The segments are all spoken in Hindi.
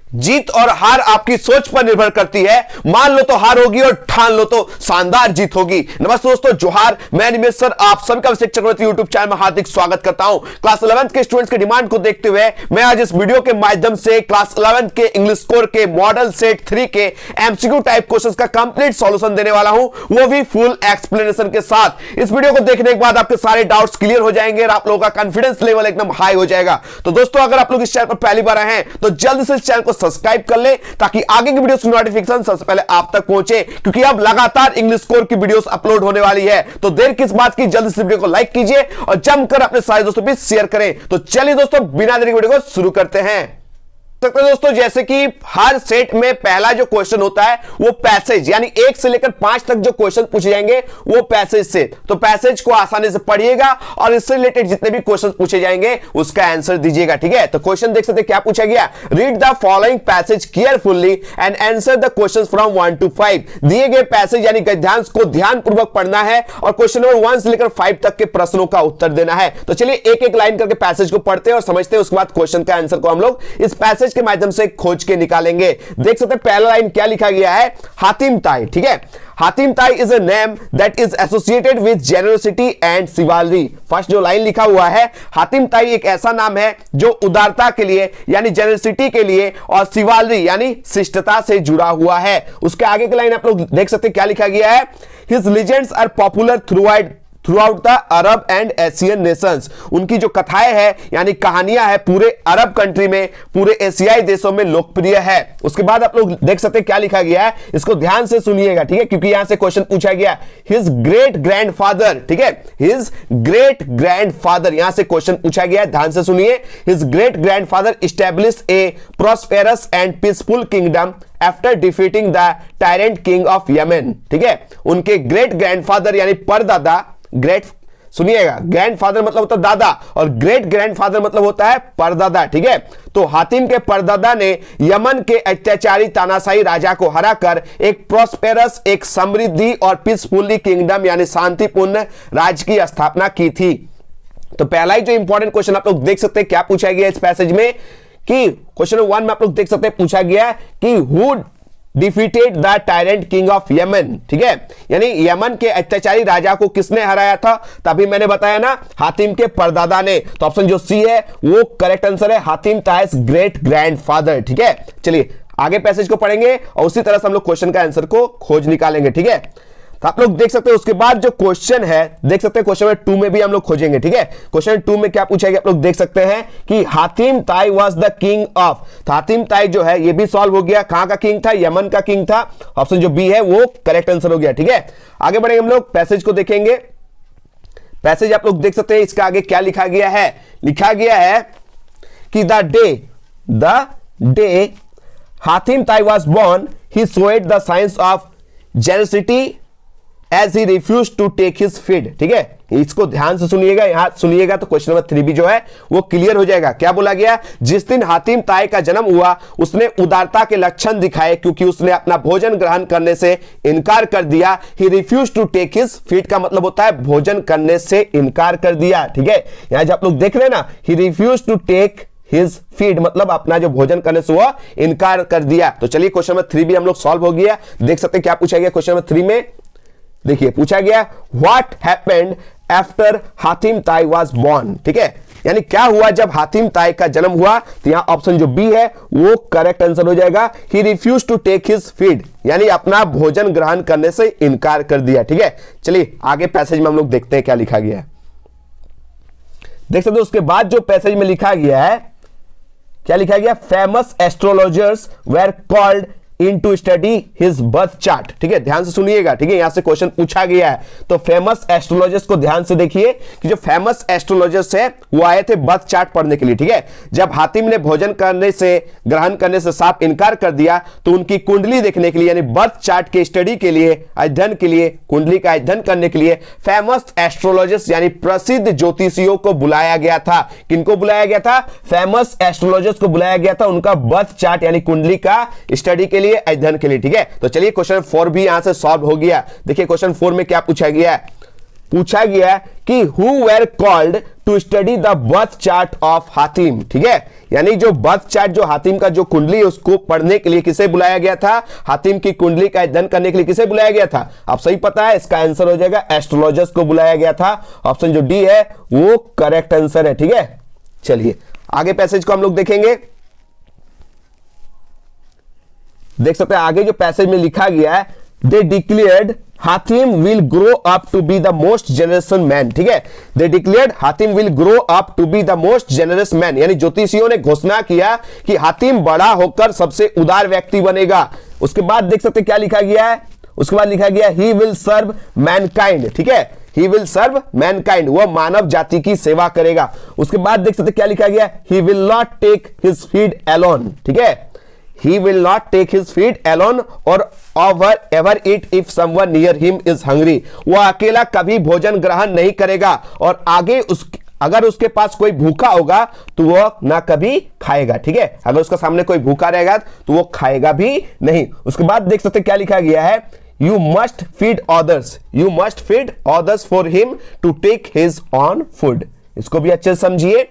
जीत और हार आपकी सोच पर निर्भर करती है। मान लो तो हार होगी और ठान लो तो शानदार जीत होगी। नमस्ते दोस्तों, जोहार, मैं निमेश सर आप सभी का शिक्षक चक्रवर्ती यूट्यूब चैनल में हार्दिक स्वागत करता हूं। क्लास 11th के स्टूडेंट्स की डिमांड को देखते हुए मैं आज इस वीडियो के माध्यम से क्लास 11th के इंग्लिश कोर के मॉडल सेट 3 के एमसीक्यू टाइप क्वेश्चंस का कंप्लीट सॉल्यूशन देने वाला हूं, वो भी फुल एक्सप्लेनेशन के साथ। इस वीडियो को देखने के बाद आपके सारे डाउट्स क्लियर हो जाएंगे और आप लोगों का कॉन्फिडेंस लेवल एकदम हाई हो जाएगा। तो दोस्तों, अगर आप लोग इस चैनल पर पहली बार आए हैं तो जल्दी से इस चैनल को सब्सक्राइब कर ले ताकि आगे की वीडियोस की नोटिफिकेशन सबसे पहले आप तक पहुंचे, क्योंकि अब लगातार इंग्लिश कोर की वीडियोस अपलोड होने वाली है। तो देर किस बात की, जल्दी से वीडियो को लाइक कीजिए और जमकर अपने सारे दोस्तों भी शेयर करें। तो चलिए दोस्तों, बिना देरी वीडियो को शुरू करते हैं। दोस्तों, जैसे कि हर सेट में पहला जो क्वेश्चन होता है वो पैसेज, यानी 1 से लेकर 5 तक जो क्वेश्चन पूछे जाएंगे वो पैसेज से। तो पैसेज को आसानी से पढ़िएगा और इससे रिलेटेड जितने भी क्वेश्चन पूछे जाएंगे उसका आंसर दीजिएगा, ठीक है। तो क्वेश्चन देख सकते हैं क्या पूछा गया। Read the following passage carefully and answer the questions from 1 to 5। दिए गए पैसेज यानी गद्यांश को ध्यानपूर्वक पढ़ना है और क्वेश्चन नंबर 1 से लेकर 5 तक के प्रश्नों का उत्तर देना है। तो चलिए एक एक लाइन करके पैसेज को पढ़ते हैं और समझते हैं, उसके बाद क्वेश्चन का आंसर को हम लोग इस पैसेज के माध्यम से खोज के निकालेंगे। देख सकते हैं पहला लाइन क्या लिखा गया है, हातिम ताई, ठीक है। Hatim Tai is a name that is associated with generosity and chivalry. First जो लाइन लिखा हुआ है, हातिम ताई एक ऐसा नाम है जो उदारता के लिए यानी जेनरसिटी के लिए और शिवालरी यानी शिष्टता से जुड़ा हुआ है। उसके आगे की लाइन आप लोग देख सकते हैं क्या लिखा गया है, his legends are popular throughout the Arab and Asian nations. उनकी जो कथाएं हैं यानी कहानियां हैं पूरे अरब कंट्री में, पूरे एशियाई देशों में लोकप्रिय है। उसके बाद आप लोग देख सकते हैं क्या लिखा गया है, इसको ध्यान से सुनिएगा, ठीक है, क्योंकि यहां से क्वेश्चन पूछा गया। हिज ग्रेट ग्रैंडफादर, ठीक है, हिज ग्रेट ग्रैंडफादर, यहां से क्वेश्चन पूछा गया है, ध्यान से सुनिए। His great grandfather established A prosperous and peaceful kingdom after defeating the tyrant king of Yemen, ठीक है। उनके ग्रेट ग्रैंडफादर यानी परदादा, ग्रेट सुनिएगा, ग्रैंडफादर मतलब होता है दादा और ग्रेट ग्रैंडफादर मतलब होता है परदादा, ठीक है। तो हातिम के परदादा ने यमन के अत्याचारी तानाशाही राजा को हराकर एक प्रॉस्पेरस, एक समृद्धि और पीसफुली किंगडम यानी शांतिपूर्ण राज्य की स्थापना की थी। तो पहला ही जो इंपॉर्टेंट क्वेश्चन आप लोग देख सकते हैं क्या पूछा गया इस पैसेज में, कि क्वेश्चन 1 में आप लोग देख सकते हैं पूछा गया कि who defeated the tyrant king of Yemen, ठीक है, यानी यमन के अत्याचारी राजा को किसने हराया था। तभी मैंने बताया ना, हातिम के परदादा ने। तो ऑप्शन जो सी है वो करेक्ट आंसर है, हातिम ताइस ग्रेट ग्रैंडफादर, ठीक है। चलिए आगे पैसेज को पढ़ेंगे और उसी तरह से हम लोग क्वेश्चन का आंसर को खोज निकालेंगे, ठीक है। तो आप लोग देख सकते हैं उसके बाद जो क्वेश्चन है, देख सकते हैं क्वेश्चन नंबर 2 में भी हम लोग खोजेंगे, ठीक है। क्वेश्चन 2 में क्या पूछा गया आप लोग देख सकते हैं कि Hatim Tai was the king of. तो हातिम ताई जो है ये भी सॉल्व हो गया, कहां का किंग था, यमन का किंग था। ऑप्शन जो बी है वो करेक्ट आंसर हो गया, ठीक है। आगे बढ़ेंगे हम लोग, पैसेज को देखेंगे। पैसेज आप लोग देख सकते हैं इसका आगे क्या लिखा गया है, लिखा गया है कि the day Hatim Tai was born he showed the signs of generosity as he refused to take his feed, ठीक है। इसको ध्यान से सुनिएगा, यहां सुनिएगा तो क्वेश्चन नंबर 3 भी जो है वो क्लियर हो जाएगा। क्या बोला गया, जिस दिन हातिम ताई का जन्म हुआ उसने उदारता के लक्षण दिखाए क्योंकि उसने अपना भोजन ग्रहण करने से इनकार कर दिया। he refused to take his feed का मतलब होता है भोजन करने से इनकार कर दिया, ठीक है। यहां जब आप लोग देख रहे हैं ना, he refused to take his feed मतलब अपना जो भोजन करने से वह इनकार कर दिया। तो चलिए क्वेश्चन नंबर 3 भी हम लोग सॉल्व हो गया। देख सकते हैं क्या पूछा गया क्वेश्चन नंबर 3 में, देखिए पूछा गया what happened after Hatim Tai was born, ठीक है, यानी क्या हुआ जब हातिम ताई का जन्म हुआ। तो यहां ऑप्शन जो बी है वो करेक्ट आंसर हो जाएगा, he refuse to take his feed, यानी अपना भोजन ग्रहण करने से इनकार कर दिया, ठीक है। चलिए आगे पैसेज में हम लोग देखते हैं क्या लिखा गया है। देख सकते हो उसके बाद जो पैसेज में लिखा गया है, क्या लिखा गया, famous astrologers were called in to study his birth chart, ठीक है, ध्यान से सुनिएगा, ठीक है। यहां से क्वेश्चन पूछा गया है तो फेमस एस्ट्रोलॉजर्स को ध्यान से देखिए कि जो फेमस एस्ट्रोलॉजर्स है वो आए थे बर्थ चार्ट पढ़ने के लिए, ठीक है। जब हातिम ने भोजन करने से ग्रहण करने से साफ इनकार कर दिया तो उनकी कुंडली देखने के लिए यानी बर्थ चार्ट के स्टडी के लिए, अध्ययन के लिए, कुंडली का अध्ययन करने के लिए फेमस एस्ट्रोलॉजर्स यानी प्रसिद्ध ज्योतिषियों को बुलाया गया था। किनको बुलाया गया था, फेमस एस्ट्रोलॉजर्स को बुलाया गया था उनका बर्थ चार्ट यानी कुंडली का स्टडी के लिए, अध्ययन के लिए, ठीक है। तो चलिए क्वेश्चन 4 भी यहां से सॉल्व हो गया। देखिए क्वेश्चन 4 में क्या पूछा गया है, पूछा गया कि who were called to study the birth chart of Hatim. ठीक है, यानी जो बर्थ चार्ट, जो हातिम का जो कुंडली है उसको पढ़ने के लिए किसे बुलाया गया था? हातिम की कुंडली का अध्ययन करने के लिए किसे बुलाया गया था? आप सही पता है, इसका आंसर हो जाएगा एस्ट्रोलॉजर्स को बुलाया गया था। ऑप्शन जो डी है वो करेक्ट आंसर है। ठीक है, चलिए आगे पैसेज को हम लोग देखेंगे। देख सकते हैं आगे जो पैसेज में लिखा गया है, they declared Hatim will grow up to be the most generous man. ठीक है, they declared Hatim will grow up to be the most generous man, यानी ज्योतिषियों ने घोषणा किया कि हातिम बड़ा होकर सबसे उदार व्यक्ति बनेगा। उसके बाद देख सकते क्या लिखा गया है, उसके बाद लिखा गया ही विल सर्व मैनकाइंड। ठीक है, ही विल सर्व मैनकाइंड, वह मानव जाति की सेवा करेगा। उसके बाद देख सकते क्या लिखा गया, he will not take his feed alone. ठीक है, he will not take his feed alone or ever eat if someone near him is hungry। वह अकेला कभी भोजन ग्रहण नहीं करेगा और आगे अगर उसके पास कोई भूखा होगा तो वह ना कभी खाएगा। ठीक है, अगर उसका सामने कोई भूखा रहेगा तो वो खाएगा भी नहीं। उसके बाद देख सकते क्या लिखा गया है, you must feed others for him to take his own food। इसको भी अच्छे से समझिए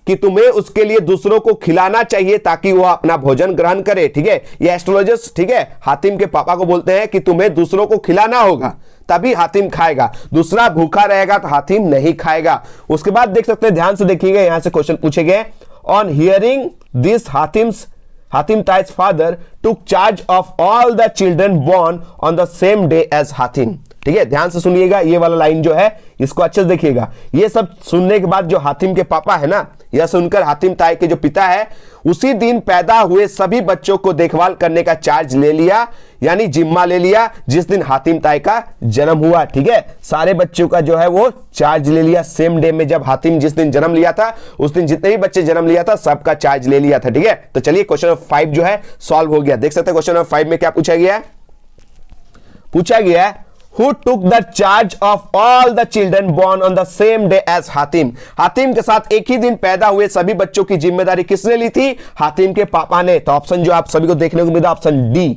कि तुम्हें उसके लिए दूसरों को खिलाना चाहिए ताकि वह अपना भोजन ग्रहण करे। ठीक है, ये एस्ट्रोलॉजर्स, ठीक है, हातिम के पापा को बोलते हैं कि तुम्हें दूसरों को खिलाना होगा तभी हातिम खाएगा, दूसरा भूखा रहेगा तो हातिम नहीं खाएगा। उसके बाद देख सकते हैं, ध्यान से देखिएगा, यहां से क्वेश्चन पूछे गए। On hearing this Hatim Tai's father took charge of all the children born on the same day as Hatim. ठीक है, ध्यान से सुनिएगा, ये वाला लाइन जो है इसको अच्छे से देखिएगा। ये सब सुनने के बाद जो हातिम के पापा है ना, यह सुनकर हातिम ताई के जो पिता है उसी दिन पैदा हुए सभी बच्चों को देखभाल करने का चार्ज ले लिया, यानी जिम्मा ले लिया जिस दिन हातिम ताई का जन्म हुआ। ठीक है, सारे बच्चों का जो है वो चार्ज ले लिया सेम डे में, जब हातिम जिस दिन जन्म लिया था उस दिन जितने भी बच्चे जन्म लिया था सबका चार्ज ले लिया था। ठीक है, तो चलिए क्वेश्चन नंबर 5 जो है सॉल्व हो गया। देख सकते हैं क्वेश्चन नंबर 5 में क्या पूछा गया है, पूछा गया है Who took the charge of all the children born on the same day as Hatim. Hatim के साथ एक ही दिन पैदा हुए सभी बच्चों की जिम्मेदारी किसने ली थी? हातिम के पापा ने। तो ऑप्शन जो आप सभी को देखने को मिला, option D,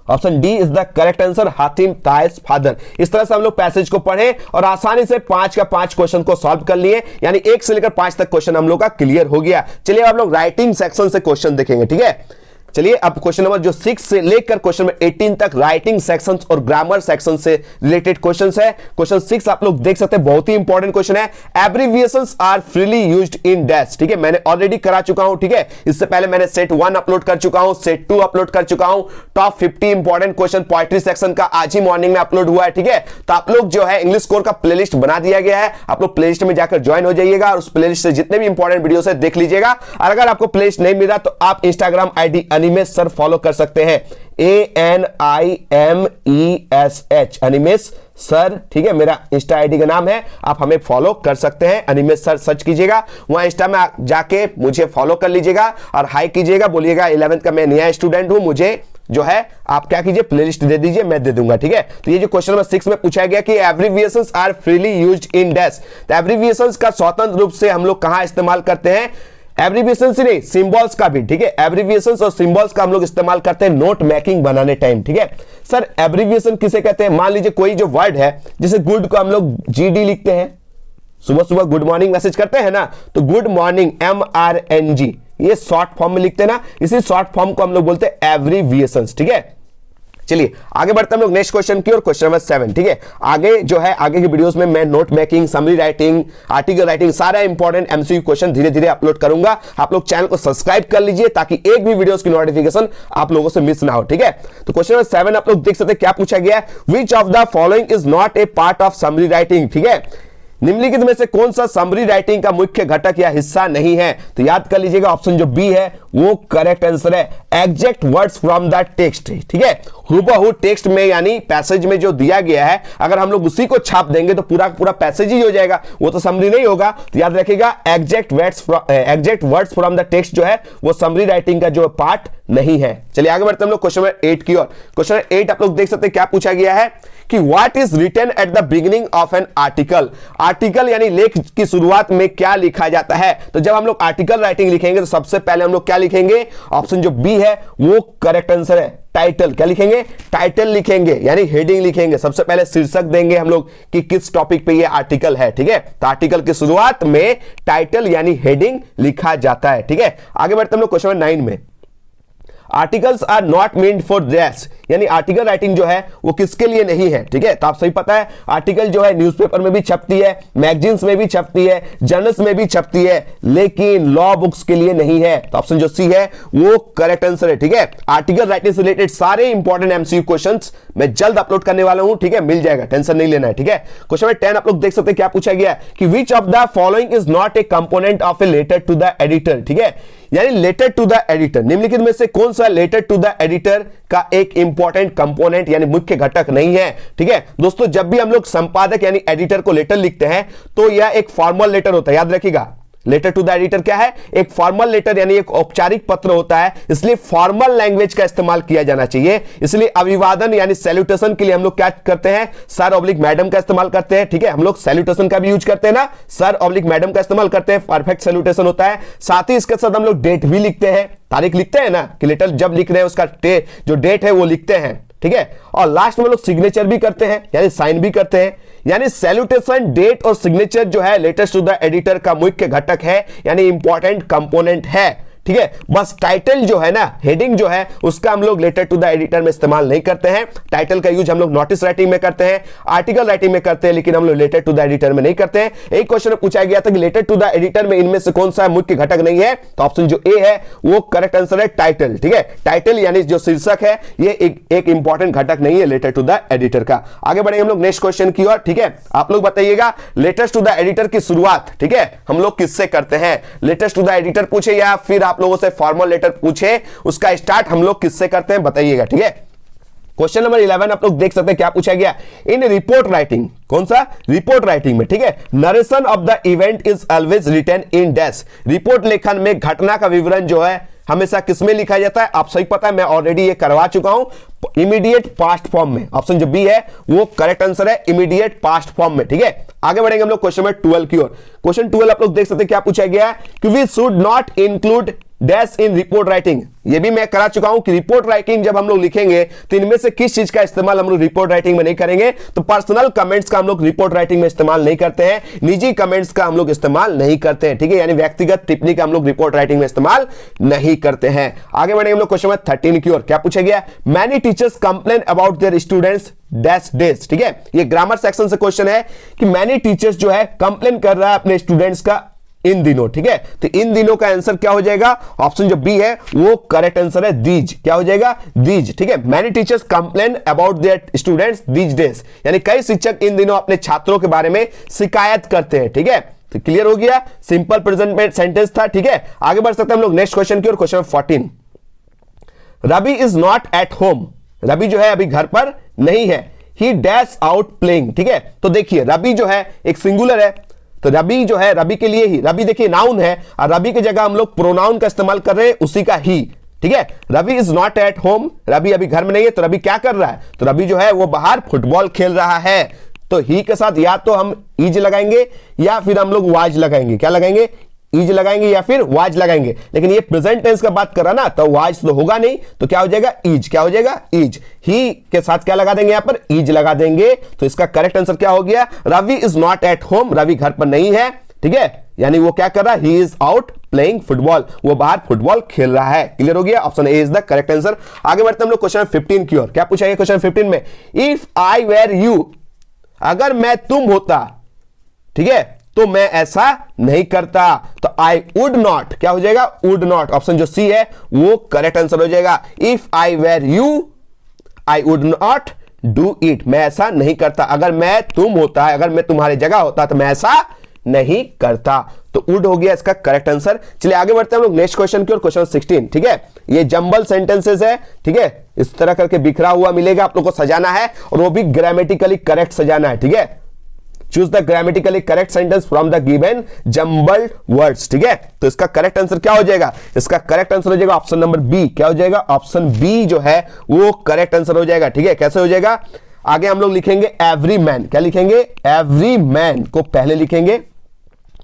option D is the correct answer, Hatim Tai's father. इस तरह से हम लोग पैसेज को पढ़े और आसानी से 5 का 5 क्वेश्चन को सॉल्व कर लिए, यानी 1 से लेकर 5 तक क्वेश्चन हम लोग का क्लियर हो गया। चलिए आप लोग राइटिंग सेक्शन से क्वेश्चन देखेंगे। ठीक है, चलिए अब क्वेश्चन नंबर जो 6 से लेकर क्वेश्चन नंबर 18 तक राइटिंग सेक्शंस और ग्रामर सेक्शन से रिलेटेड क्वेश्चंस है। क्वेश्चन 6 आप लोग देख सकते हैं, बहुत ही इंपॉर्टेंट क्वेश्चन है। Abbreviations are freely used in dash. ठीक है, मैंने ऑलरेडी करा चुका हूं। ठीक है, इससे पहले मैंने सेट 1 अपलोड कर चुका हूं, सेट 2 अपलोड कर चुका हूं। Top 50 important question poetry section का आज ही मॉर्निंग में अपलोड हुआ है। ठीक है, तो आप लोग जो है इंग्लिश कोर का प्लेलिस्ट बना दिया गया है, आप लोग प्लेलिस्ट में जाकर ज्वाइन हो जाइएगा और उस प्लेलिस्ट से जितने भी इंपॉर्टेंट वीडियो है देख लीजिएगा। और अगर आपको प्लेलिस्ट नहीं मिल रहा तो आप Instagram ID Animesh sir follow कर सकते हैं, ANIMESH अनिमेश सर। ठीक है, मेरा इंस्टा आईडी का नाम है, आप हमें फॉलो कर सकते हैं, अनिमेश सर सर्च कीजिएगा, वहां इंस्टा में जाके मुझे फॉलो कर लीजिएगा और हाई कीजिएगा, बोलिएगा 11th का मैं नया स्टूडेंट हूं, मुझे जो है आप क्या कीजिए प्लेलिस्ट दे दीजिए, मैं दे दूंगा। ठीक है, तो ये जो क्वेश्चन नंबर 6 में पूछा गया कि abbreviations are freely used in dash, तो एब्रिविएशंस का स्वतंत्र रूप से हम लोग कहां इस्तेमाल करते हैं? एब्रिविएशन से नहीं, सिंबल्स का भी। ठीक है, एब्रिविएशंस और सिंबल्स का हम लोग इस्तेमाल करते हैं नोट मेकिंग बनाने टाइम। ठीक है सर, एब्रिविएशन किसे कहते हैं? मान लीजिए कोई जो वर्ड है, जैसे गुड को हम लोग GD लिखते हैं, सुबह सुबह गुड मॉर्निंग मैसेज करते हैं ना, तो गुड मॉर्निंग MRNG, ये शॉर्ट फॉर्म में लिखते हैं ना, इसी शॉर्ट फॉर्म को हम लोग बोलते हैं एब्रिविएशंस। ठीक है, चलिए आगे बढ़ते हैं हम लोग नेक्स्ट क्वेश्चन की और क्वेश्चन नंबर 7। ठीक है, आगे जो है आगे की वीडियोस में मैं note making, summary writing, article writing, सारा इंपॉर्टेंट MCQ क्वेश्चन धीरे धीरे अपलोड करूंगा। आप लोग चैनल को सब्सक्राइब कर लीजिए ताकि एक भी वीडियोस की नोटिफिकेशन आप लोगों से मिस ना हो। ठीक है, तो क्वेश्चन नंबर 7 आप लोग देख सकते हैं क्या पूछा गया है, विच of the following is not A part of summary writing. ठीक है, निम्नलिखित में से कौन सा समरी राइटिंग का मुख्य घटक या हिस्सा नहीं है? तो याद कर लीजिएगा, ऑप्शन जो बी है वो करेक्ट आंसर है, exact words from the text. ठीक है, हुबहू टेक्स्ट में यानी पैसेज में जो दिया गया है, अगर हम लोग उसी को छाप देंगे तो पूरा पूरा पैसेज ही हो जाएगा, वो तो समरी नहीं होगा। तो याद रखिएगा, exact words from the text जो है वो समरी राइटिंग का जो पार्ट नहीं है। चलिए आगे बढ़ते हैं हम लोग क्वेश्चन नंबर 8 की ओर। क्वेश्चन नंबर 8 आप लोग देख सकते हैं क्या पूछा गया है कि what is written at the beginning of an article. Article यानी लेख की शुरुआत में क्या लिखा जाता है? तो जब हम लोग आर्टिकल राइटिंग लिखेंगे तो सबसे पहले हम लोग क्या लिखेंगे? ऑप्शन जो बी है वो करेक्ट आंसर है, टाइटल। क्या लिखेंगे? टाइटल लिखेंगे, यानी हेडिंग लिखेंगे। सबसे पहले शीर्षक देंगे हम लोग कि किस टॉपिक पे ये आर्टिकल है, ठीक है। तो आर्टिकल की शुरुआत में टाइटल यानी हेडिंग लिखा जाता है, ठीक है। आगे बढ़ते हम लोग क्वेश्चन नंबर 9 में। Articles are not meant for that's, यानी आर्टिकल राइटिंग जो है वो किसके लिए नहीं है, ठीक है। तो आप सही पता है, आर्टिकल जो है न्यूज़पेपर में भी छपती है, मैगजीन्स में भी छपती है, जर्नल्स में भी छपती है, लेकिन लॉ बुक्स के लिए नहीं है। तो ऑप्शन जो सी है वो करेक्ट आंसर है, ठीक है। आर्टिकल राइटिंग से रिलेटेड सारे इंपॉर्टेंट एमसीक्यू क्वेश्चंस मैं जल्द अपलोड करने वाला हूं, ठीक है, मिल जाएगा, टेंशन नहीं लेना है, ठीक है। क्वेश्चन नंबर 10 आप लोग देख सकते हैं क्या पूछा गया कि which of the following is not a component of a letter to the editor, ठीक है। यानी लेटर टू द एडिटर, निम्नलिखित में से कौन सा लेटर टू द एडिटर का एक इंपॉर्टेंट कंपोनेंट यानी मुख्य घटक नहीं है, ठीक है। दोस्तों जब भी हम लोग संपादक यानी एडिटर को लेटर लिखते हैं तो यह एक फॉर्मल लेटर होता है, याद रखिएगा। लेटर टू द एडिटर क्या है? एक फॉर्मल लेटर यानी एक औपचारिक पत्र होता है, इसलिए फॉर्मल लैंग्वेज का इस्तेमाल किया जाना चाहिए। इसलिए अभिवादन यानी सैल्यूटेशन के लिए हम लोग क्या करते हैं? सर ऑब्लिक मैडम का इस्तेमाल करते हैं, ठीक है। हम लोग सैल्यूटेशन का भी यूज करते हैं ना, सर ऑब्लिक मैडम का इस्तेमाल करते हैं, परफेक्ट सैल्यूटेशन होता है। साथ ही इसके साथ हम लोग डेट भी लिखते हैं, तारीख लिखते हैं ना, कि लेटर जब लिख रहे हैं उसका जो डेट है वो लिखते हैं, ठीक है। और लास्ट में लोग सिग्नेचर भी करते हैं यानी साइन भी करते हैं। यानी सैल्यूटेशन, डेट और सिग्नेचर जो है लेटर्स टू द एडिटर का मुख्य घटक है यानी इंपॉर्टेंट कंपोनेंट है, ठीक है। बस टाइटल जो है ना, हेडिंग जो है, उसका हम लोग लेटर टू द एडिटर में इस्तेमाल नहीं करते हैं। टाइटल का यूज हम लोग नोटिस राइटिंग में करते हैं, आर्टिकल राइटिंग में करते हैं, लेकिन हम लोग लेटर टू द एडिटर में नहीं करते हैं। एक क्वेश्चन में पूछा गया था कि लेटर टू द एडिटर में इनमें से कौन सा मुख्य घटक नहीं है, तो ऑप्शन जो ए है वो करेक्ट आंसर है, टाइटल, ठीक है। टाइटल यानी जो शीर्षक है ये एक इंपॉर्टेंट घटक नहीं है लेटर टू द एडिटर का। आगे बढ़ेंगे हम लोग नेक्स्ट क्वेश्चन की ओर, ठीक है। आप लोग बताइएगा लेटर्स टू द एडिटर की शुरुआत, ठीक है, हम लोग किससे करते हैं? लेटर्स टू द एडिटर पूछे या फिर आप लोगों से फॉर्मल लेटर पूछे, उसका स्टार्ट हम लोग किससे करते हैं बताइएगा, ठीक है। क्वेश्चन नंबर 11 आप लोग देख सकते हैं क्या पूछा गया। इन रिपोर्ट राइटिंग, कौन सा? रिपोर्ट राइटिंग में, ठीक है, narration of the event is always written in dash. Report लेखन में घटना का विवरण जो है हमेशा किसमें लिखा जाता है? आप सही पता है, मैं ऑलरेडी ये करवा चुका हूं, इमीडिएट पास्ट फॉर्म में। ऑप्शन जो बी है वो करेक्ट आंसर है, इमीडिएट पास्ट फॉर्म में, ठीक है। आगे बढ़ेंगे हम लोग क्वेश्चन नंबर 12 की ओर। क्वेश्चन 12 आप लोग देख सकते हैं क्या पूछा गया कि we should not include dash in report writing. ये भी मैं करा चुका हूं कि रिपोर्ट राइटिंग जब हम लोग लिखेंगे तो इनमें से किस चीज का इस्तेमाल हम लोग रिपोर्ट राइटिंग में नहीं करेंगे। तो पर्सनल कमेंट्स का हम लोग रिपोर्ट राइटिंग में इस्तेमाल नहीं करते हैं, निजी कमेंट्स का हम लोग इस्तेमाल नहीं करते हैं, ठीक है। यानी व्यक्तिगत टिप्पणी का हम लोग रिपोर्ट राइटिंग में इस्तेमाल नहीं करते हैं। आगे बढ़ेंगे हम लोग क्वेश्चन नंबर 13 की ओर। क्या पूछा गया? Many teachers complain about their students dash days, ठीक है। ये ग्रामर सेक्शन से क्वेश्चन है कि मैनी टीचर्स जो है कंप्लेन कर रहा है अपने स्टूडेंट्स का इन दिनों, ठीक है। तो इन दिनों का आंसर क्या हो जाएगा? ऑप्शन जो बी है वो करेक्ट आंसर है, दीज। क्या हो जाएगा? दीज, ठीक है। Many teachers complain about their students these days, यानी कई शिक्षक इन दिनों अपने छात्रों के बारे में शिकायत करते हैं, ठीक है। तो क्लियर हो गया, सिंपल प्रेजेंट में सेंटेंस था, ठीक है। आगे बढ़ सकते हैं हम लोग नेक्स्ट क्वेश्चन की ओर। Question 14, Ravi is not at home. Ravi जो है अभी घर पर नहीं है, ही डैश आउट प्लेइंग, ठीक है। तो देखिए रवि जो है एक सिंगुलर है, तो रवि जो है रवि के लिए ही, रवि देखिए नाउन है और रवि की जगह हम लोग प्रोनाउन का इस्तेमाल कर रहे हैं, उसी का ही, ठीक है। Ravi is not at home, Ravi अभी घर में नहीं है, तो रवि क्या कर रहा है? तो रवि जो है वो बाहर फुटबॉल खेल रहा है। तो ही के साथ या तो हम इज लगाएंगे या फिर हम लोग वाज लगाएंगे। क्या लगाएंगे? इज लगाएंगे या फिर वाज लगाएंगे। लेकिन ये प्रेजेंट टेंस का बात कर रहा ना, तो वाज तो होगा नहीं, तो क्या हो जाएगा? इज। क्या हो जाएगा? इज। ही के साथ क्या लगा देंगे? यहां पर इज लगा देंगे। तो इसका करेक्ट आंसर क्या हो गया? Ravi is not at home, Ravi घर पर नहीं है, ठीक है। यानी वो क्या कर रहा है? He is out playing football, वो बाहर फुटबॉल खेल रहा है। क्लियर हो गया? Option A is the correct answer. आगे बढ़ते हम लोग क्वेश्चन 15 की ओर। क्या पूछा गया क्वेश्चन 15 में? इफ आई वेर यू, अगर मैं तुम होता, ठीक है, तो मैं ऐसा नहीं करता। तो आई वुड नॉट, क्या हो जाएगा? Would not. ऑप्शन जो सी है वो करेक्ट आंसर हो जाएगा। If I were you I would not do it, मैं ऐसा नहीं करता। अगर मैं तुम होता है, अगर मैं तुम्हारी जगह होता तो मैं ऐसा नहीं करता। तो वुड हो गया इसका करेक्ट आंसर। चलिए आगे बढ़ते हैं हम लोग नेक्स्ट क्वेश्चन की ओर। क्वेश्चन 16, ठीक है। ये जंबल सेंटेंसेस है, ठीक है, इस तरह करके बिखरा हुआ मिलेगा, आप लोग को सजाना है और वो भी ग्रामेटिकली करेक्ट सजाना है, ठीक है। Choose the grammatically correct sentence from the given jumbled words, ठीक है। तो इसका करेक्ट आंसर क्या हो जाएगा? इसका करेक्ट आंसर हो जाएगा ऑप्शन नंबर बी। क्या हो जाएगा? ऑप्शन बी जो है वो करेक्ट आंसर हो जाएगा, ठीक है। कैसे हो जाएगा? आगे हम लोग लिखेंगे एवरी मैन। क्या लिखेंगे? एवरी मैन को पहले लिखेंगे,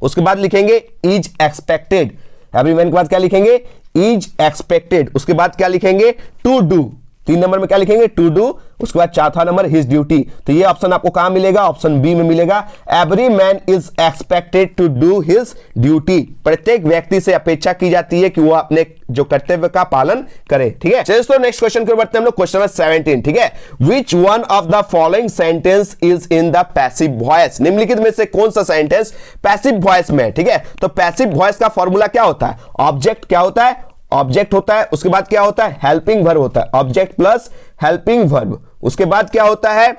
उसके बाद लिखेंगे इज एक्सपेक्टेड। एवरी मैन के बाद क्या लिखेंगे? इज एक्सपेक्टेड, उसके बाद क्या लिखेंगे टू डू, 3 नंबर में क्या लिखेंगे टू डू, उसके बाद चौथा नंबर हिज ड्यूटी। तो ये ऑप्शन आपको कहां मिलेगा, ऑप्शन बी में मिलेगा। Every man is expected to do his duty, प्रत्येक व्यक्ति से अपेक्षा की जाती है कि वो अपने जो कर्तव्य का पालन करे। ठीक है, चलिए दोस्तों नेक्स्ट क्वेश्चन की ओर बढ़ते हैं हम लोग, क्वेश्चन नंबर 17। ठीक है, which one of the following sentence is in the passive voice, निम्नलिखित में से कौन सा सेंटेंस पैसिव वॉइस में है। ठीक है, तो पैसिव वॉइस का फॉर्मूला क्या होता है, ऑब्जेक्ट क्या होता है, ऑब्जेक्ट होता है, उसके बाद क्या होता है हेल्पिंग वर्ब होता है, ऑब्जेक्ट प्लस हेल्पिंग वर्ब, उसके बाद क्या होता है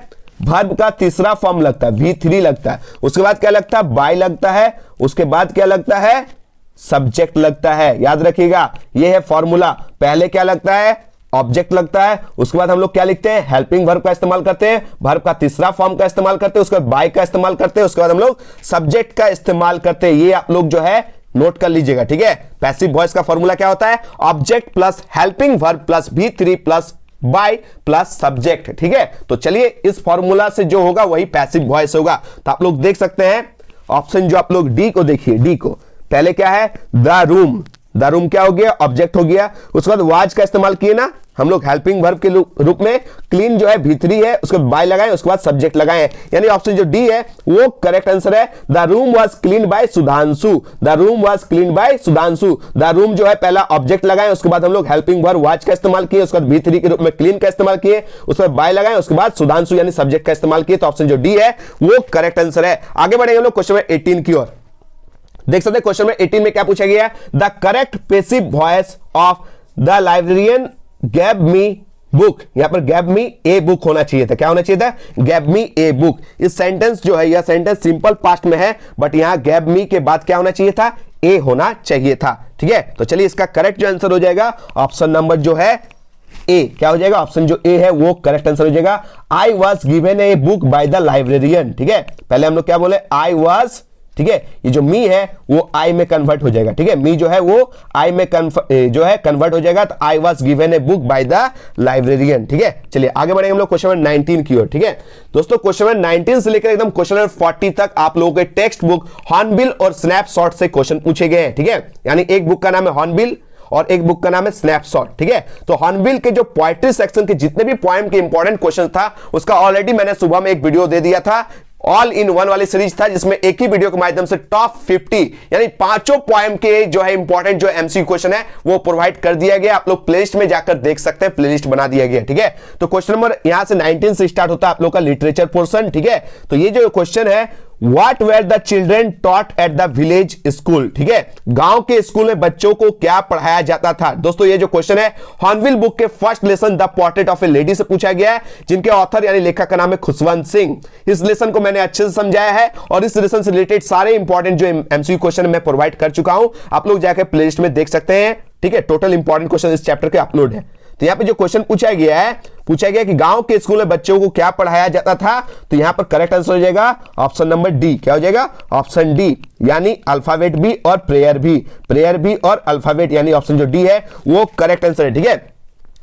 वर्ब का तीसरा फॉर्म लगता है V3 लगता है, उसके बाद क्या लगता है बाय लगता है, उसके बाद क्या लगता है सब्जेक्ट लगता है। याद रखिएगा ये है फॉर्मूला, पहले क्या लगता है ऑब्जेक्ट लगता है, उसके बाद हम लोग क्या लिखते हैं हेल्पिंग वर्ब का इस्तेमाल करते हैं, वर्ब का तीसरा फॉर्म का इस्तेमाल करते हैं, उसके बाद बाय का इस्तेमाल करते हैं, उसके बाद हम लोग सब्जेक्ट का इस्तेमाल करते हैं। ये आप लोग जो है नोट कर लीजिएगा। ठीक है, पैसिव वॉइस का फॉर्मूला क्या होता है, object plus helping verb plus V3 plus by plus subject. ठीक है, तो चलिए इस फॉर्मूला से जो होगा वही पैसिव वॉइस होगा। तो आप लोग देख सकते हैं ऑप्शन जो आप लोग डी को देखिए, डी को पहले क्या है द रूम, द रूम क्या हो गया ऑब्जेक्ट हो गया, उसके बाद वाज का इस्तेमाल किए ना हम लोग हेल्पिंग वर्ब के रूप में, क्लीन जो है V3 है, उसके बाद बाय लगाए, उसके बाद सब्जेक्ट लगाए, यानी ऑप्शन जो डी है वो करेक्ट आंसर है। The room was clean bye Sudhanshu, the room was clean bye Sudhanshu, the room जो है पहला ऑब्जेक्ट लगाए, उसके बाद हम लोग हेल्पिंग वर्ब वाज का इस्तेमाल किए, उसके बाद V3 के रूप में क्लीन का इस्तेमाल किए, उसके बाद बाय लगाए, उसके बाद सुधांशु यानी सब्जेक्ट का इस्तेमाल किए। तो ऑप्शन जो डी है वो करेक्ट आंसर है। आगे बढ़ेंगे हम लोग क्वेश्चन नंबर 18 की ओर। देख सकते हैं क्वेश्चन नंबर 18 में क्या पूछा गया है, the correct passive voice of the librarian gave me book, यहां पर गैव मी ए बुक होना चाहिए था, क्या होना चाहिए था गैव मी ए बुक। इस सेंटेंस जो है यह सेंटेंस सिंपल पास्ट में है, बट यहां गैव मी के बाद क्या होना चाहिए था ए होना चाहिए था। ठीक है, तो चलिए इसका करेक्ट जो आंसर हो जाएगा ऑप्शन नंबर जो है ए, क्या हो जाएगा ऑप्शन जो ए है वो करेक्ट आंसर हो जाएगा। I was given a book by the librarian. ठीक है, पहले हम लोग क्या बोले आई वॉज, ठीक है, ये जो मी है वो आई में कन्वर्ट हो जाएगा। ठीक है, मी जो है वो आई में कन्वर्ट हो जाएगा, तो I was given a book by the librarian. ठीक है, चलिए आगे बढ़ेंगे हम लोग क्वेश्चन नंबर 19 की ओर। ठीक है दोस्तों, क्वेश्चन नंबर 19 से लेकर एकदम क्वेश्चन नंबर 40 तक आप लोगों के टेक्स्ट बुक हॉर्नबिल और स्नैपशॉट से क्वेश्चन पूछे गए हैं। ठीक है, यानी एक बुक का नाम है हॉर्नबिल और एक बुक का नाम है स्नैपशॉट। ठीक है, तो हॉर्नबिल के जो पोएट्री सेक्शन के जितने भी पोएम के इंपॉर्टेंट क्वेश्चन था उसका ऑलरेडी मैंने सुबह में एक वीडियो दे दिया था, ऑल इन वन वाली सीरीज था, जिसमें एक ही वीडियो के माध्यम से टॉप 50 यानी पांचों पोएम के जो है इंपॉर्टेंट जो एमसीक्यू क्वेश्चन है वो प्रोवाइड कर दिया गया। आप लोग प्लेलिस्ट में जाकर देख सकते हैं, प्लेलिस्ट बना दिया गया। ठीक है, तो क्वेश्चन नंबर यहां से 19 से स्टार्ट होता है आप लोग का लिटरेचर पोर्शन। ठीक है, तो ये जो क्वेश्चन है what were the children taught at the village school. ठीक है, गांव के स्कूल में बच्चों को क्या पढ़ाया जाता था। दोस्तों ये जो क्वेश्चन है हॉर्नबिल बुक के first lesson the portrait of A lady से पूछा गया है, जिनके ऑथर यानी लेखक का नाम है खुशवंत सिंह। इस लेसन को मैंने अच्छे से समझाया है और इस लेसन से रिलेटेड सारे इंपॉर्टेंट जो एमसीक्यू क्वेश्चन मैं प्रोवाइड कर चुका हूं, आप लोग जाकर प्लेलिस्ट में देख सकते हैं। ठीक है, टोटल इंपॉर्टेंट क्वेश्चन इस चैप्टर के अपलोड है। तो यहां पे जो क्वेश्चन पूछा गया कि गांव के स्कूल में बच्चों को क्या पढ़ाया जाता था, तो यहां पर करेक्ट आंसर हो जाएगा ऑप्शन नंबर डी। क्या हो जाएगा ऑप्शन डी, यानी अल्फाबेट भी और प्रेयर भी और अल्फाबेट, यानी ऑप्शन जो डी है वो करेक्ट आंसर है। ठीक है,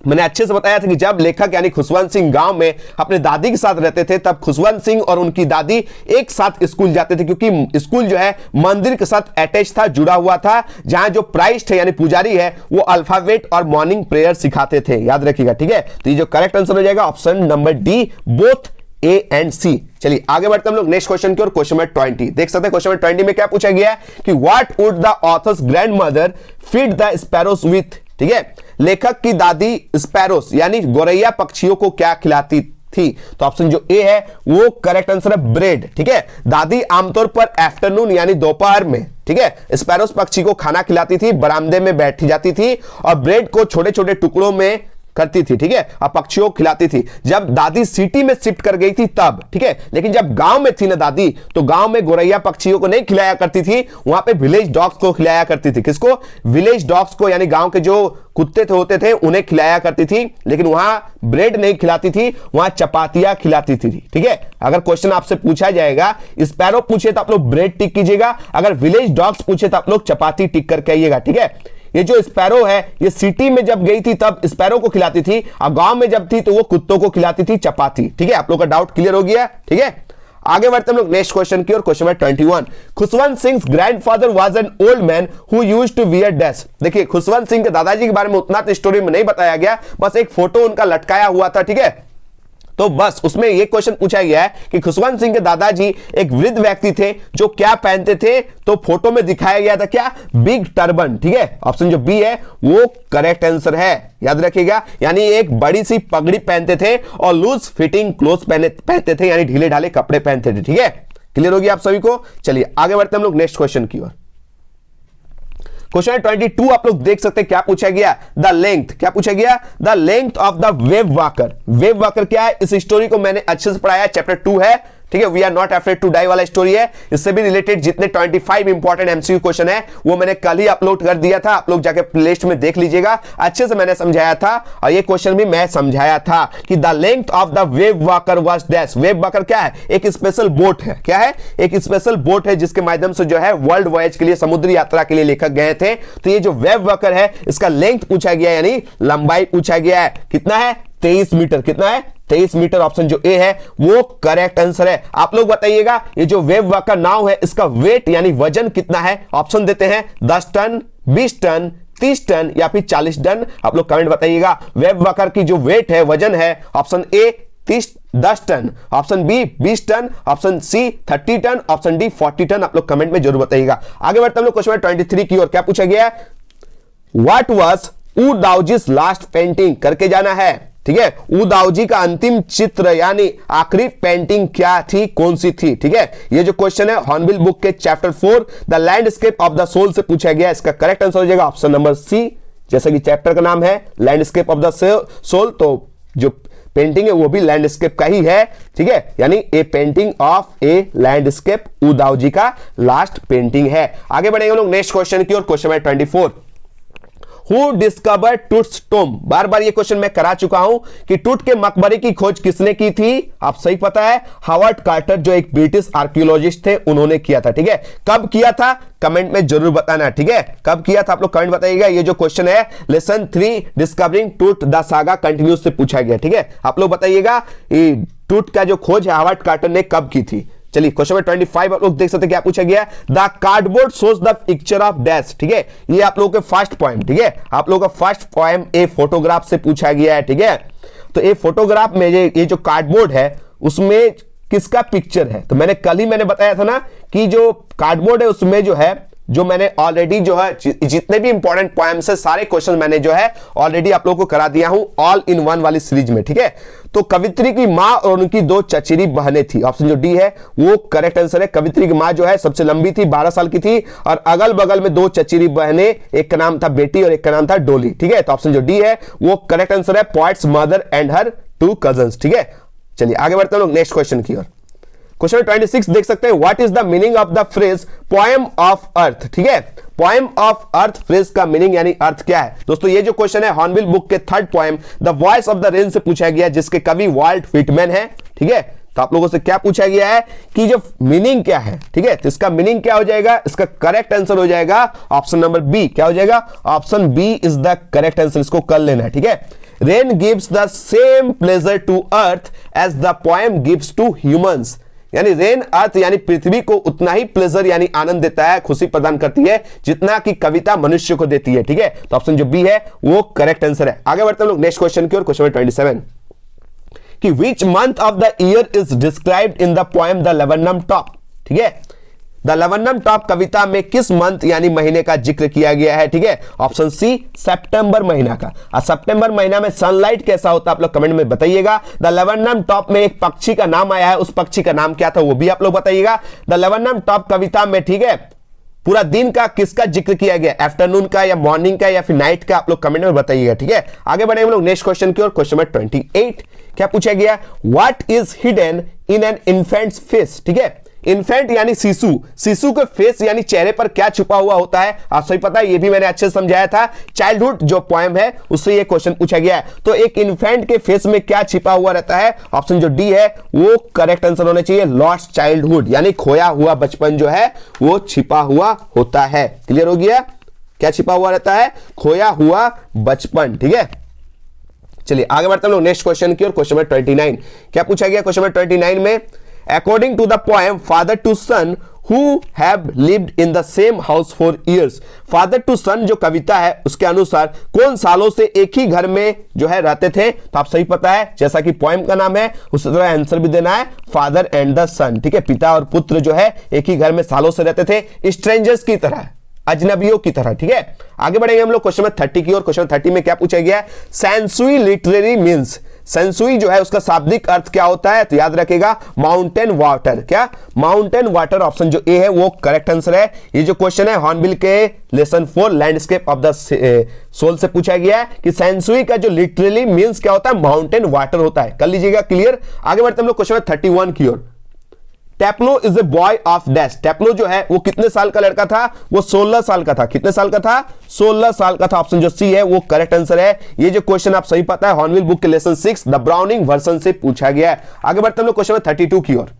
मैंने अच्छे से बताया था कि जब लेखक यानी खुशवंत सिंह गांव में अपने दादी के साथ रहते थे, तब खुशवंत सिंह और उनकी दादी एक साथ स्कूल जाते थे, क्योंकि स्कूल जो है मंदिर के साथ अटैच था, जुड़ा हुआ था, जहां जो प्राइस्ट है यानी पुजारी है वो अल्फाबेट और मॉर्निंग प्रेयर सिखाते थे। याद रखिएगा। ठीक है, तो ये जो करेक्ट आंसर हो जाएगा option number D, both A and C. चलिए आगे बढ़ते हम लोग नेक्स्ट क्वेश्चन की ओर। क्वेश्चन नंबर 20 देख सकते हैं। क्वेश्चन नंबर 20 में क्या पूछा गया है कि what would the author's grandmother feed the sparrows with. ठीक है, लेखक की दादी स्पैरोस यानी गोरैया पक्षियों को क्या खिलाती थी, तो ऑप्शन जो ए है वो करेक्ट आंसर है ब्रेड। ठीक है, दादी आमतौर पर आफ्टरनून यानी दोपहर में, ठीक है, स्पैरोस पक्षी को खाना खिलाती थी, बरामदे में बैठी जाती थी और ब्रेड को छोटे छोटे टुकड़ों में करती थी। ठीक है, और पक्षियों को खिलाती थी। जब दादी सिटी में शिफ्ट कर गई थी तब, ठीक है, लेकिन जब गांव में थी ना दादी, तो गांव में गोरैया पक्षियों को नहीं खिलाया करती थी, वहां पे विलेज डॉग्स को खिलाया करती थी। किसको? विलेज डॉग्स को, यानी गांव के जो कुत्ते होते थे उन्हें खिलाया करती थी, लेकिन वहां ब्रेड नहीं खिलाती थी, वहां चपातियां खिलाती थी। ठीक है, अगर क्वेश्चन आपसे पूछा जाएगा, स्पैरो पूछे तो आप लोग ब्रेड टिक कीजिएगा, अगर विलेज डॉग्स पूछे तो आप लोग चपाती टिक करके आइएगा। ठीक है, ये जो स्पैरो है ये सिटी में जब गई थी तब स्पैरो को खिलाती थी, और गांव में जब थी तो वो कुत्तों को खिलाती थी चपाती। ठीक है, आप लोग का डाउट क्लियर हो गया। ठीक है, आगे बढ़ते हम लोग नेक्स्ट क्वेश्चन की और question number 21। Khushwant Singh grandfather was an old man who used to wear dash. देखिए खुशवंत सिंह के दादाजी के बारे में उतना तो स्टोरी में नहीं बताया गया, बस एक फोटो उनका लटकाया हुआ था, ठीक है। तो बस उसमें यह क्वेश्चन पूछा गया है कि खुशवंत सिंह के दादाजी एक वृद्ध व्यक्ति थे जो क्या पहनते थे, तो फोटो में दिखाया गया था क्या, बिग टर्बन, ठीक है। ऑप्शन जो बी है वो करेक्ट आंसर है, याद रखिएगा। यानी एक बड़ी सी पगड़ी पहनते थे और लूज फिटिंग क्लोथ पहनते थे, यानी ढीले ढाले कपड़े पहनते थे, ठीक है। क्लियर होगी आप सभी को। चलिए आगे बढ़ते हम लोग नेक्स्ट क्वेश्चन की ओर। क्वेश्चन 22 आप लोग देख सकते हैं क्या पूछा गया, द लेंथ, क्या पूछा गया, the length of the wave walker. Wave walker क्या है, इस स्टोरी को मैंने अच्छे से पढ़ाया, चैप्टर 2 है, ठीक है। We are not afraid to die वाला स्टोरी है। इससे भी रिलेटेड जितने 25 इंपॉर्टेंट एमसीक्यू क्वेश्चन है वो मैंने कल ही अपलोड कर दिया था, आप लोग जाके प्लेलिस्ट में देख लीजिएगा, अच्छे से मैंने समझाया था। और ये क्वेश्चन भी मैं समझाया था कि the length of the wave walker was dash. Wave walker क्या है, एक स्पेशल बोट है, क्या है, एक स्पेशल बोट है जिसके माध्यम से जो है वर्ल्ड वॉयज के लिए, समुद्री यात्रा के लिए लेखक गए थे। तो ये जो वेव वॉकर है इसका लेंथ पूछा गया, यानी लंबाई पूछा गया है, कितना है, 23 मीटर, कितना है, 23 मीटर। ऑप्शन जो ए है वो करेक्ट आंसर है। आप लोग बताइएगा ये जो वेव वॉकर नाव है इसका वेट यानी वजन कितना है। ऑप्शन देते हैं 10 टन, 20 टन, 30 टन या फिर 40 टन। आप लोग कमेंट बताइएगा वेव वॉकर की जो वेट है, वजन है, option A 10 ton, option B 20 ton, option C 30 ton, option D 40 ton. आप लोग कमेंट में जरूर बताइएगा। आगे बढ़ते हम लोग क्वेश्चन 23 की ओर। क्या पूछा गया है, व्हाट वाज ऊ दाऊजी's लास्ट पेंटिंग, करके जाना है, ठीक है। ऊ दाऊजी का अंतिम चित्र यानी आखिरी पेंटिंग क्या थी, कौन सी थी, ठीक है। ये जो क्वेश्चन है हॉर्नबिल बुक के chapter 4 the landscape of the soul से पूछा गया। इसका करेक्ट आंसर हो जाएगा ऑप्शन नंबर सी, जैसा कि चैप्टर का नाम है लैंडस्केप ऑफ द सोल, तो जो पेंटिंग है वो भी लैंडस्केप का ही है, ठीक है। यानी ए पेंटिंग ऑफ ए लैंडस्केप, ऊ दाऊजी का लास्ट पेंटिंग है। आगे बढ़ेंगे हम लोग नेक्स्ट क्वेश्चन की ओर। Question number 24। Who discovered Tut's tomb. बार बार ये क्वेश्चन मैं करा चुका हूं कि टूट के मकबरे की खोज किसने की थी, आप सही पता है, हावर्ड कार्टर जो एक ब्रिटिश आर्कियोलॉजिस्ट थे उन्होंने किया था, ठीक है। कब किया था कमेंट में जरूर बताना, ठीक है, कब किया था आप लोग कमेंट बताइएगा। ये जो क्वेश्चन है लेसन 3 डिस्कवरिंग टूट द सागा कंटिन्यूस से पूछा गया, ठीक है। आप लोग बताइएगा टूट का जो खोज है हावर्ड कार्टर ने कब की थी। चलिए क्वेश्चन नंबर 25 आप लोग देख सकते हैं क्या पूछा गया, the cardboard shows the picture of dash, ठीक है। ये आप लोगों के फर्स्ट पॉइंट, ठीक है, आप लोगों का फर्स्ट पॉइंट ए फोटोग्राफ से पूछा गया है, ठीक है। तो ये फोटोग्राफ में ये जो कार्डबोर्ड है उसमें किसका पिक्चर है, तो मैंने कल ही बताया था ना कि जो कार्डबोर्ड है उसमें जो है, जो मैंने ऑलरेडी जो है जितने भी इंपॉर्टेंट पॉइंट्स है सारे क्वेश्चन मैंने जो है ऑलरेडी आप लोगों को करा दिया हूं ऑल इन वन वाली सीरीज में, ठीक है। तो कवित्री की मां और उनकी 2 चचेरी बहनें थी, ऑप्शन जो डी है वो करेक्ट आंसर है। कवित्री की मां जो है सबसे लंबी थी, 12 साल की थी, और अगल बगल में 2 चचेरी बहनें, एक का नाम था बेटी और एक का नाम था डोली, ठीक है। तो ऑप्शन जो डी है वो करेक्ट आंसर है, poets mother and her 2 cousins, ठीक है। चलिए आगे बढ़ते हैं लोग नेक्स्ट क्वेश्चन की ओर। क्वेश्चन 26 देख सकते हैं, what is the meaning of the phrase poem of earth, ठीक है। पोएम ऑफ अर्थ फ्रेज का मीनिंग यानी अर्थ क्या है दोस्तों। ये जो क्वेश्चन है हॉर्नबिल बुक के 3rd poem the voice of the rain से पूछा गया, जिसके कवि वाल्ट व्हिटमैन है, ठीक है। तो आप लोगों से क्या पूछा गया है कि जो मीनिंग क्या है, ठीक है। तो इसका मीनिंग क्या हो जाएगा, इसका करेक्ट आंसर हो जाएगा ऑप्शन नंबर बी, क्या हो जाएगा, option B is the correct answer, इसको कर लेना है, ठीक है। Rain gives the same pleasure to earth as the poem gives to humans, यानी रेन अर्थ यानी पृथ्वी को उतना ही प्लेजर यानी आनंद देता है, खुशी प्रदान करती है जितना कि कविता मनुष्य को देती है, ठीक है। तो ऑप्शन जो बी है वो करेक्ट आंसर है। आगे बढ़ते हैं लोग नेक्स्ट क्वेश्चन की ओर। क्वेश्चन 27 कि which month of the year is described in the poem the laburnum top, ठीक है। द लवन्नम टॉप कविता में किस मंथ यानी महीने का जिक्र किया गया है, ठीक है। ऑप्शन सी सितंबर महीना का। और सितंबर महीना में सनलाइट कैसा होता है आप लोग कमेंट में बताइएगा। द लवन्नम टॉप में एक पक्षी का नाम आया है, उस पक्षी का नाम क्या था वो भी आप लोग बताइएगा। द लवन्नम टॉप कविता में, ठीक है, पूरा दिन का किसका जिक्र किया गया, आफ्टरनून का या मॉर्निंग का या फिर नाइट का, आप लोग कमेंट में बताइएगा, ठीक है। आगे बढ़ेंगे हम लोग नेक्स्ट क्वेश्चन की ओर। क्वेश्चन नंबर 28 क्या पूछा गया, what is hidden in an infants face, ठीक है। इन्फेंट यानी शिशु, शिशु के फेस यानी चेहरे पर क्या छुपा हुआ होता है, आप सही पता है, ये भी मैंने अच्छे से समझाया था। चाइल्डहुड जो पोएम है उससे ये क्वेश्चन पूछा गया है। तो एक इन्फेंट के फेस में क्या छिपा हुआ रहता है, ऑप्शन जो डी है वो करेक्ट आंसर होना चाहिए, लॉस्ट चाइल्डहुड, यानी खोया हुआ बचपन जो है वो छिपा हुआ होता है। क्लियर हो गया, क्या छिपा हुआ रहता है, खोया हुआ बचपन, ठीक है। चलिए आगे बढ़ते हैं लोग नेक्स्ट क्वेश्चन की और। क्वेश्चन नंबर 29 क्या पूछा गया, क्वेश्चन नंबर 29 में according to the poem father to son who have lived in the same house for years। Father to son जो कविता है उसके अनुसार कौन सालों से एक ही घर में जो है रहते थे, तो आप सही पता है, जैसा कि पोएम का नाम है उसी तरह आंसर भी देना है, फादर एंड द सन। ठीक है, पिता और पुत्र जो है एक ही घर में सालों से रहते थे, स्ट्रेंजर्स की तरह, अजनबियों की तरह। ठीक है, आगे बढ़ेंगे हम लोग क्वेश्चन नंबर 30 की ओर। क्वेश्चन नंबर 30 में क्या पूछा गया है, सेंसुई लिटरेरी मीन्स, सेंसुई जो है उसका शाब्दिक अर्थ क्या होता है, तो याद रखेगा माउंटेन वाटर। क्या, माउंटेन वाटर, ऑप्शन जो ए है वो करेक्ट आंसर है। ये जो क्वेश्चन है हॉर्नबिल के lesson 4 landscape of the soul से पूछा गया है कि सेंसुई का जो लिटरली मीन्स क्या होता है, माउंटेन वाटर होता है। कर लीजिएगा क्लियर। आगे बढ़ते हम लोग क्वेश्चन नंबर 31 की ओर। Taplow is a boy of dash, Taplow जो है वो कितने साल का लड़का था, वो 16 साल का था। कितने साल का था, 16 साल का था। ऑप्शन जो सी है वो करेक्ट आंसर है। ये जो क्वेश्चन आप सही पता है हॉर्नबिल बुक के लेसन 6 द ब्राउनिंग वर्जन से पूछा गया है। आगे बढ़ते हम लोग क्वेश्चन 32 की ओर।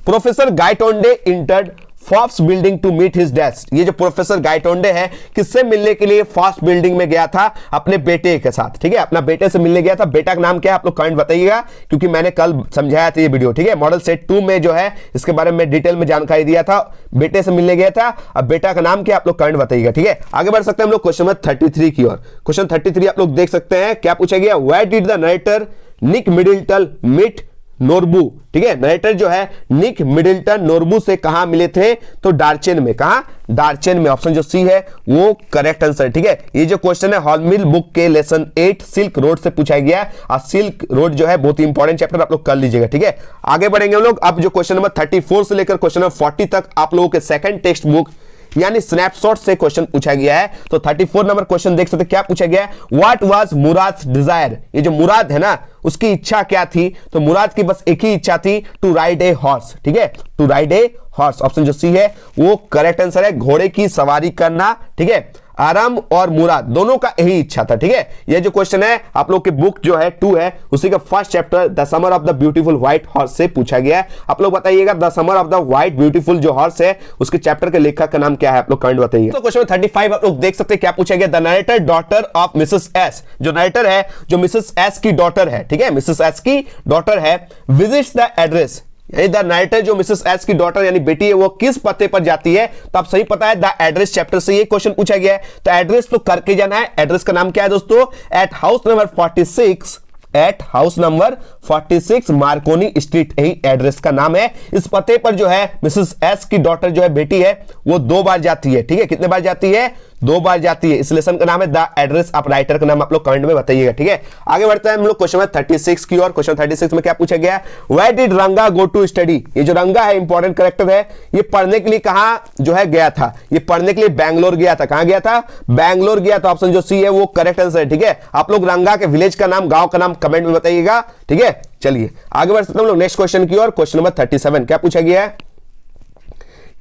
Professor Gaitonde entered Fox building to meet his dash, ये जो प्रोफेसर गाइटोंडे है किससे मिलने के लिए फॉक्स बिल्डिंग में गया था, अपने बेटे के साथ। ठीक है, अपना बेटे से मिलने गया था। बेटा का नाम क्या है आप लोग कमेंट बताइएगा, क्योंकि मैंने कल समझाया था ये वीडियो। ठीक है, मॉडल सेट 2 में जो है इसके बारे में डिटेल में जानकारी दिया था। बेटे से मिलने गया था, अब बेटा का नाम क्या आप लोग कमेंट बताइएगा। ठीक है, आगे बढ़ सकते हैं हम लोग क्वेश्चन नंबर 33 की ओर। क्वेश्चन 33 आप लोग देख सकते हैं क्या पूछा गया, where did the narrator Nick Middleton meet Norbu. ठीक है, नरेटर जो है निक मिडिल्टन नोरबू से कहां मिले थे, तो डार्चेन में। कहां, डार्चेन में। ऑप्शन जो सी है वो करेक्ट आंसर। ठीक है, ये जो क्वेश्चन है हॉर्नबिल बुक के लेसन 8 सिल्क रोड से पूछा गया है। और सिल्क रोड जो है बहुत ही इंपॉर्टेंट चैप्टर, आप लोग कर लीजिएगा। ठीक है, आगे बढ़ेंगे हम लोग। अब जो क्वेश्चन नंबर 34 से लेकर क्वेश्चन नंबर 40 तक आप लोगों के सेकंड टेक्स्ट बुक यानी स्नैपशॉट से क्वेश्चन पूछा गया है। तो 34 नंबर क्वेश्चन देख सकते क्या पूछा गया है, व्हाट वाज मुराद डिजायर। ये जो मुराद है ना उसकी इच्छा क्या थी, तो मुराद की बस एक ही इच्छा थी, टू राइड ए हॉर्स। ठीक है, to ride a horse. Option जो सी है वो करेक्ट आंसर है, घोड़े की सवारी करना। ठीक है, आराम और मुराद दोनों का यही इच्छा था। ठीक है, ये जो क्वेश्चन है आप लोग की बुक जो है 2 है उसी का first chapter the summer of the beautiful white horse से पूछा गया है। आप लोग बताइएगा the summer of the white beautiful जो हॉर्स है उसके चैप्टर के लेखक का नाम क्या है, आप लोग कमेंट बताइए। तो क्वेश्चन 35 आप लोग देख सकते हैं क्या पूछा गया, the narrator daughter of Mrs S. जो नरेटर है जो मिसेस एस की डॉटर है, ठीक है, मिसेस एस की डॉटर है, visits the address. The narrator जो मिसेस एस की डॉटर यानी बेटी है वो किस पते पर जाती है, तो आप सही पता है द एड्रेस चैप्टर से ये क्वेश्चन पूछा गया है। तो एड्रेस तो करके जाना है। एड्रेस का नाम क्या है दोस्तों, at house number 46, at house number 46 Marconi street, यही एड्रेस का नाम है। इस पते पर जो है मिसेस एस की डॉटर जो है बेटी है वो 2 बार जाती है। ठीक है, कितने बार जाती है, 2 बार जाती है। इस लेसन का नाम है द एड्रेस। आप राइटर का नाम आप लोग कमेंट में बताइएगा। ठीक है, आगे बढ़ते हैं हम लोग क्वेश्चन 36 की ओर। क्वेश्चन 36 में क्या पूछा गया, वेयर डिड रंगा गो टू स्टडी। ये जो रंगा है इंपॉर्टेंट कैरेक्टर है, ये पढ़ने के लिए कहां जो है गया था, ये पढ़ने के लिए बैंगलोर गया था। कहां गया था, बैंगलोर गया था। ऑप्शन जो सी है वो करेक्ट आंसर है। ठीक है, आप लोग रंगा के विलेज का नाम, गांव का नाम कमेंट में बताइएगा। ठीक है, चलिए आगे बढ़ सकते हैं हम लोग नेक्स्ट क्वेश्चन की ओर। क्वेश्चन नंबर 37 क्या पूछा गया है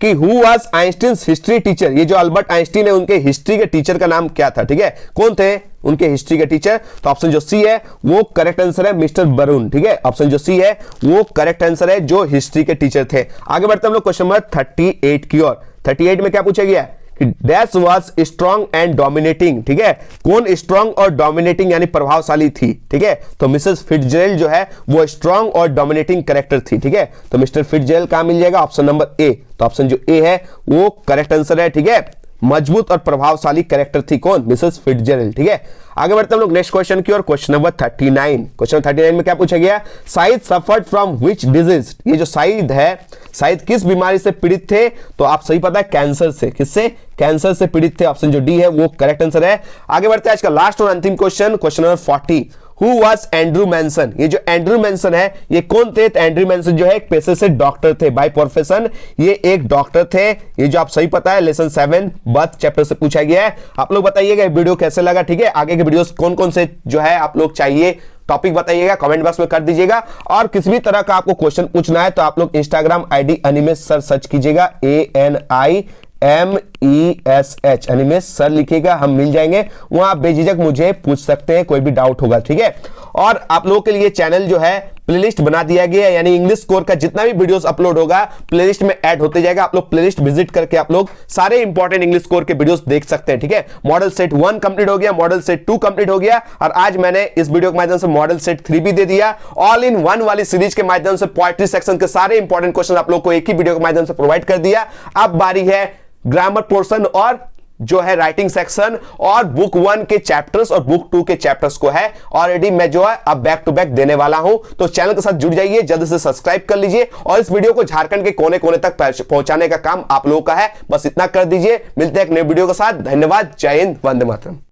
कि who was Einstein's history teacher. ये जो अल्बर्ट आइंस्टीन है उनके हिस्ट्री के टीचर का नाम क्या था। ठीक है, कौन थे उनके हिस्ट्री के टीचर, तो ऑप्शन जो सी है वो करेक्ट आंसर है, मिस्टर बरून। ठीक है, ऑप्शन जो सी है वो करेक्ट आंसर है, जो हिस्ट्री के टीचर थे। आगे बढ़ते हम लोग क्वेश्चन नंबर 38 की ओर। 38 में क्या पूछा गया, dash was strong and dominating. ठीक है, कौन स्ट्रॉन्ग और डोमिनेटिंग यानी प्रभावशाली थी। ठीक है, तो मिसेस फिट्जजेराल्ड जो है वो स्ट्रॉन्ग और डोमिनेटिंग कैरेक्टर थी। ठीक है, तो मिस्टर फिट्जजेराल्ड कहां मिल जाएगा, ऑप्शन नंबर ए। तो ऑप्शन जो ए है वो करेक्ट आंसर है। ठीक है, मजबूत और प्रभावशाली कैरेक्टर थी कौन, मिसेस फिट्जजेराल्ड। ठीक है, आगे बढ़ते हम लोग नेक्स्ट क्वेश्चन की ओर। Question number 39। क्वेश्चन 39 में क्या पूछा गया, Saeed suffered from which disease. ये जो साइद है, साइद किस बीमारी से पीड़ित थे, तो आप सही पता है कैंसर से। किससे, कैंसर से पीड़ित थे। ऑप्शन जो डी है वो करेक्ट आंसर है। आगे बढ़ते हैं आज का लास्ट और अंतिम question, question number 40। Who was Andrew Manson. ये जो एंड्रू मैनसन है ये कौन थे, तो एंड्रू मैनसन जो है एक पेशे से डॉक्टर थे, बाय प्रोफेशन ये एक डॉक्टर थे। ये जो आप सही पता है लेसन 7 बर्थ चैप्टर से पूछा गया है। आप लोग बताइएगा ये वीडियो कैसे लगा। ठीक है, आगे के वीडियोस कौन कौन से जो है आप लोग चाहिए टॉपिक बताइएगा, कमेंट बॉक्स में कर दीजिएगा। और किसी भी तरह का आपको क्वेश्चन पूछना है तो आप लोग Instagram ID Animesh sir search कीजिएगा, ANIMESH अनिमेश सर लिखिएगा, हम मिल जाएंगे। वहां आप बेझिझक मुझे पूछ सकते हैं, कोई भी डाउट होगा। ठीक है, और आप लोगों के लिए चैनल जो है प्लेलिस्ट बना दिया गया है, यानी इंग्लिश कोर का जितना भी वीडियोस अपलोड होगा प्लेलिस्ट में ऐड होते जाएगा। आप लोग प्लेलिस्ट विजिट करके आप लोग सारे इंपॉर्टेंट इंग्लिश कोर के वीडियोस देख सकते हैं। ठीक है, मॉडल सेट 1 कंप्लीट हो गया, मॉडल सेट 2 कंप्लीट हो गया, और आज मैंने इस वीडियो के माध्यम से मॉडल सेट 3 भी दे दिया। ऑल इन वन वाली सीरीज के माध्यम से पोएट्री सेक्शन के सारे इंपॉर्टेंट क्वेश्चन आप लोग को एक ही वीडियो के माध्यम से प्रोवाइड कर दिया। अब बारी है ग्रामर पोर्शन और जो है राइटिंग सेक्शन, और बुक 1 के चैप्टर्स और बुक 2 के चैप्टर्स को है ऑलरेडी मैं जो है अब बैक टू बैक देने वाला हूं। तो चैनल के साथ जुड़ जाइए, जल्द से सब्सक्राइब कर लीजिए और इस वीडियो को झारखंड के कोने कोने तक पहुंचाने का काम आप लोगों का है। बस इतना कर दीजिए। मिलते हैं एक नए वीडियो के साथ। धन्यवाद। जय हिंद, वंदे मातरम।